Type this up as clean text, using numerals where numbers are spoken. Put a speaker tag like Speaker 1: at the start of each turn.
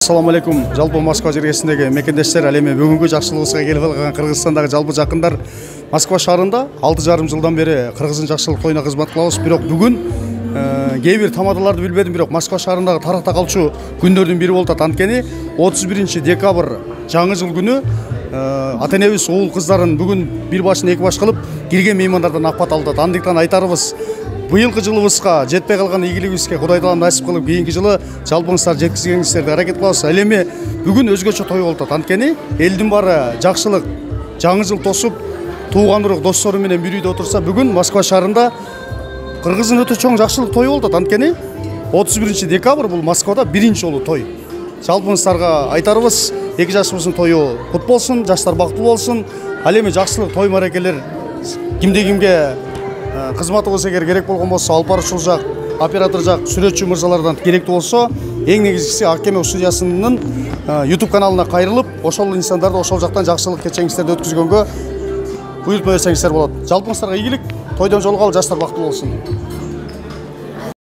Speaker 1: Assalamu алейкум. Жалпы Москва жергесіндегі мекендештер, әлеме бүгінгі жақшылығысқа келіп алған Қырғызстандағы жалпы жақындар Москва шарында 6,5 жылдан бері Қырғыздың жақшылық тойына қызмет қылабыз. Бирок бүгін кейбір тамадаларды билбедим, бирок Москва шарындағы тарақта қалчу күндердің бири болду. Анткени 31 декабрь жаңы жыл күнү ата-энебиз уул кыздарын бүгүн бир башын эки баш кылып кирген меймандардан акпат алды. Андыктан айтарыбыз, быйылкы жылыбызга жетпей калган ийгилигибизге Кудай таалам насип кылып, кийинки жылы жалпыңыздар жеткизгениңиздерди аракет кылабыз. Ал эми бүгүн өзгөчө той болуп атат. Анткени элдин баары жакшылык жаңы жыл тосуп, тууган урук достору менен бир үйдө отурса, бүгүн Москва шаарында Кыргыздын өтө чоң жакшылык тою болуп атат. Анткени 31 декабрь бул Москвада биринчи жолу той. Жалпыңыздарга айтарыбыз, эки жашыбыздын тою кут болсун, жаштар бактылуу болсун. Ал эми жакшылык той маракелер кимде-кимге кызматы болсо, эгер керек болгон болсо, алып баруучу жак, оператор жак, сүрөтчү мырзалардан керектүү болсо, эң негизгиси Аккеме студиясынын YouTube каналына кайрылып, ошол инсандарды ошол жактан жакшылык кечеңиздерди өткүзгөнгө буйрутма берсеңиздер болот. Жалпыңыздарга ийгилик, тойдон жолугалы, жаштар бактылуу болсун.